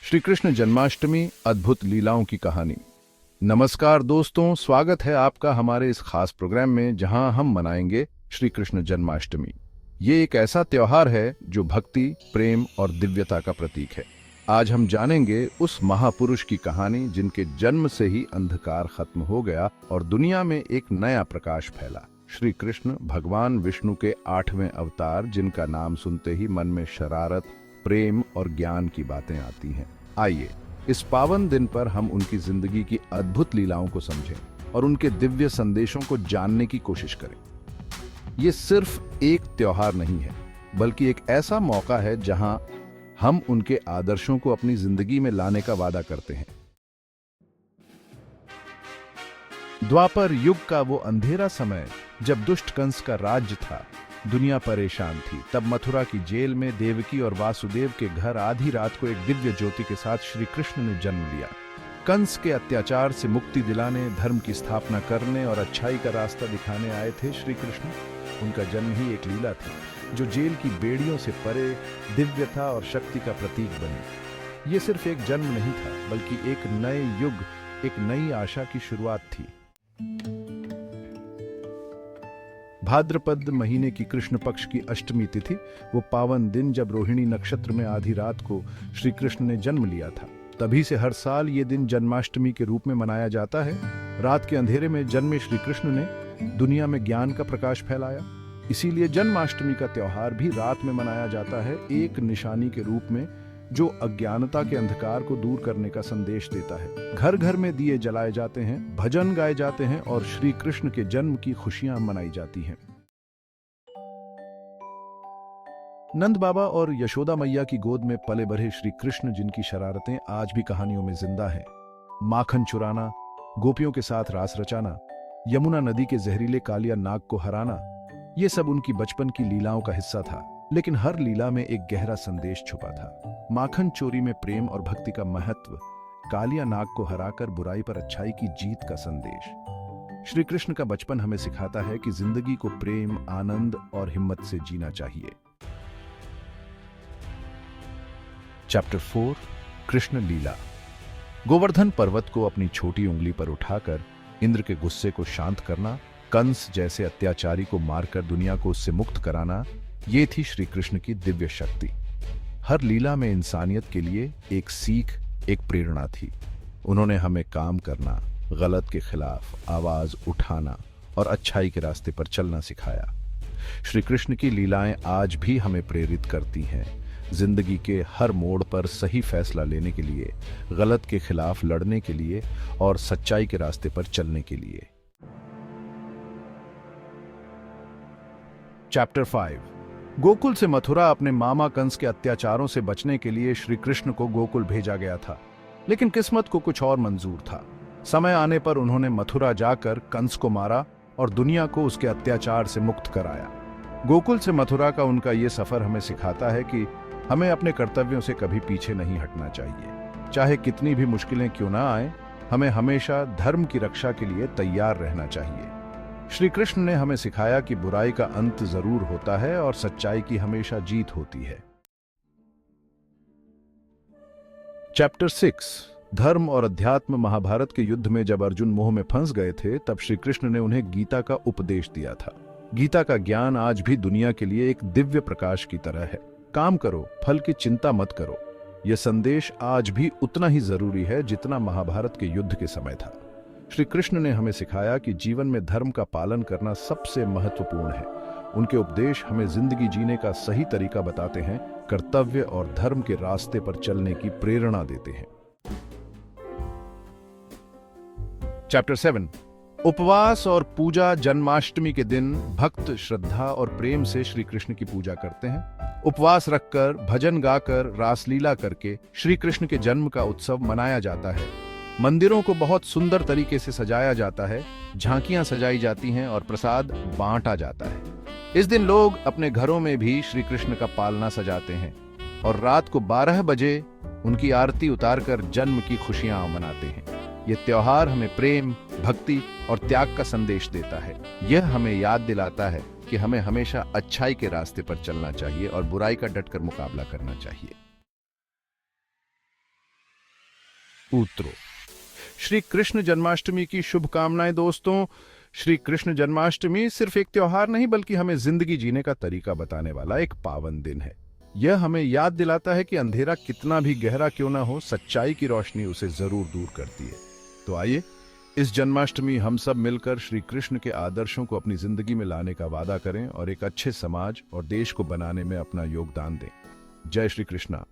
श्री कृष्ण जन्माष्टमी अद्भुत लीलाओं की कहानी। नमस्कार दोस्तों, स्वागत है आपका हमारे इस खास प्रोग्राम में जहां हम मनाएंगे श्री कृष्ण जन्माष्टमी। ये एक ऐसा त्योहार है जो भक्ति, प्रेम और दिव्यता का प्रतीक है। आज हम जानेंगे उस महापुरुष की कहानी जिनके जन्म से ही अंधकार खत्म हो गया और दुनिया में एक नया प्रकाश फैला। श्री कृष्ण भगवान विष्णु के 8वें अवतार, जिनका नाम सुनते ही मन में शरारत, प्रेम और ज्ञान की बातें आती हैं। आइए इस पावन दिन पर हम उनकी जिंदगी की अद्भुत लीलाओं को समझें और उनके दिव्य संदेशों को जानने की कोशिश करें। ये सिर्फ एक त्योहार नहीं है, बल्कि एक ऐसा मौका है जहां हम उनके आदर्शों को अपनी जिंदगी में लाने का वादा करते हैं। द्वापर युग का वो अंधेरा समय जब दुष्ट कंस का राज्य था, दुनिया परेशान थी। तब मथुरा की जेल में देवकी और वासुदेव के घर आधी रात को एक दिव्य ज्योति के साथ श्री कृष्ण ने जन्म लिया। कंस के अत्याचार से मुक्ति दिलाने, धर्म की स्थापना करने और अच्छाई का रास्ता दिखाने आए थे श्री कृष्ण। उनका जन्म ही एक लीला थी जो जेल की बेड़ियों से परे दिव्यता और शक्ति का प्रतीक बनी। ये सिर्फ एक जन्म नहीं था, बल्कि एक नए युग, एक नई आशा की शुरुआत थी। भाद्रपद महीने की कृष्ण पक्ष की अष्टमी तिथि, वो पावन दिन जब रोहिणी नक्षत्र में आधी रात को श्री कृष्ण ने जन्म लिया था। तभी से हर साल ये दिन जन्माष्टमी के रूप में मनाया जाता है। रात के अंधेरे में जन्मे श्री कृष्ण ने दुनिया में ज्ञान का प्रकाश फैलाया। इसीलिए जन्माष्टमी का त्योहार भी रात में मनाया जाता है, एक निशानी के रूप में जो अज्ञानता के अंधकार को दूर करने का संदेश देता है। घर घर में दिए जलाए जाते हैं, भजन गाए जाते हैं और श्री कृष्ण के जन्म की खुशियां मनाई जाती हैं। नंद बाबा और यशोदा मैया की गोद में पले बढ़े श्री कृष्ण, जिनकी शरारतें आज भी कहानियों में जिंदा हैं। माखन चुराना, गोपियों के साथ रास रचाना, यमुना नदी के जहरीले कालिया नाग को हराना, ये सब उनकी बचपन की लीलाओं का हिस्सा था। लेकिन हर लीला में एक गहरा संदेश छुपा था। माखन चोरी में प्रेम और भक्ति का महत्व, कालिया नाग को हराकर बुराई पर अच्छाई की जीत का संदेश। श्री कृष्ण का बचपन हमें सिखाता है कि जिंदगी को प्रेम, आनंद और हिम्मत से जीना चाहिए। चैप्टर 4, कृष्ण लीला। गोवर्धन पर्वत को अपनी छोटी उंगली पर उठाकर इंद्र के गुस्से को शांत करना, कंस जैसे अत्याचारी को मारकर दुनिया को उससे मुक्त कराना, ये थी श्री कृष्ण की दिव्य शक्ति। हर लीला में इंसानियत के लिए एक सीख, एक प्रेरणा थी। उन्होंने हमें काम करना, गलत के खिलाफ आवाज उठाना और अच्छाई के रास्ते पर चलना सिखाया। श्री कृष्ण की लीलाएं आज भी हमें प्रेरित करती हैं, जिंदगी के हर मोड़ पर सही फैसला लेने के लिए, गलत के खिलाफ लड़ने के लिए और सच्चाई के रास्ते पर चलने के लिए। चैप्टर 5, गोकुल से मथुरा अपने मामा कंस के अत्याचारों से बचने के लिए श्री कृष्ण को गोकुल भेजा गया था। लेकिन किस्मत को कुछ और मंजूर था। समय आने पर उन्होंने मथुरा जाकर कंस को मारा और दुनिया को उसके अत्याचार से मुक्त कराया। गोकुल से मथुरा का उनका ये सफर हमें सिखाता है कि हमें अपने कर्तव्यों से कभी पीछे नहीं हटना चाहिए। चाहे कितनी भी मुश्किलें क्यों ना आए, हमें हमेशा धर्म की रक्षा के लिए तैयार रहना चाहिए। श्री कृष्ण ने हमें सिखाया कि बुराई का अंत जरूर होता है और सच्चाई की हमेशा जीत होती है। चैप्टर 6, धर्म और अध्यात्म। महाभारत के युद्ध में जब अर्जुन मोह में फंस गए थे, तब श्री कृष्ण ने उन्हें गीता का उपदेश दिया था। गीता का ज्ञान आज भी दुनिया के लिए एक दिव्य प्रकाश की तरह है। काम करो, फल की चिंता मत करो। यह संदेश आज भी उतना ही जरूरी है जितना महाभारत के युद्ध के समय था। श्री कृष्ण ने हमें सिखाया कि जीवन में धर्म का पालन करना सबसे महत्वपूर्ण है। उनके उपदेश हमें जिंदगी जीने का सही तरीका बताते हैं, कर्तव्य और धर्म के रास्ते पर चलने की प्रेरणा देते हैं। चैप्टर 7, उपवास और पूजा। जन्माष्टमी के दिन भक्त श्रद्धा और प्रेम से श्री कृष्ण की पूजा करते हैं। उपवास रखकर, भजन गाकर, रासलीला करके श्री कृष्ण के जन्म का उत्सव मनाया जाता है। मंदिरों को बहुत सुंदर तरीके से सजाया जाता है, झांकियां सजाई जाती हैं और प्रसाद बांटा जाता है। इस दिन लोग अपने घरों में भी श्री कृष्ण का पालना सजाते हैं और रात को 12 बजे उनकी आरती उतारकर जन्म की खुशियां मनाते हैं। ये त्योहार हमें प्रेम, भक्ति और त्याग का संदेश देता है। यह हमें याद दिलाता है कि हमें हमेशा अच्छाई के रास्ते पर चलना चाहिए और बुराई का डटकर मुकाबला करना चाहिए। उतरो। श्री कृष्ण जन्माष्टमी की शुभकामनाएं दोस्तों। श्री कृष्ण जन्माष्टमी सिर्फ एक त्योहार नहीं बल्कि हमें जिंदगी जीने का तरीका बताने वाला एक पावन दिन है। यह हमें याद दिलाता है कि अंधेरा कितना भी गहरा क्यों ना हो, सच्चाई की रोशनी उसे जरूर दूर करती है। तो आइए इस जन्माष्टमी हम सब मिलकर श्री कृष्ण के आदर्शों को अपनी जिंदगी में लाने का वादा करें और एक अच्छे समाज और देश को बनाने में अपना योगदान दें। जय श्री कृष्णा।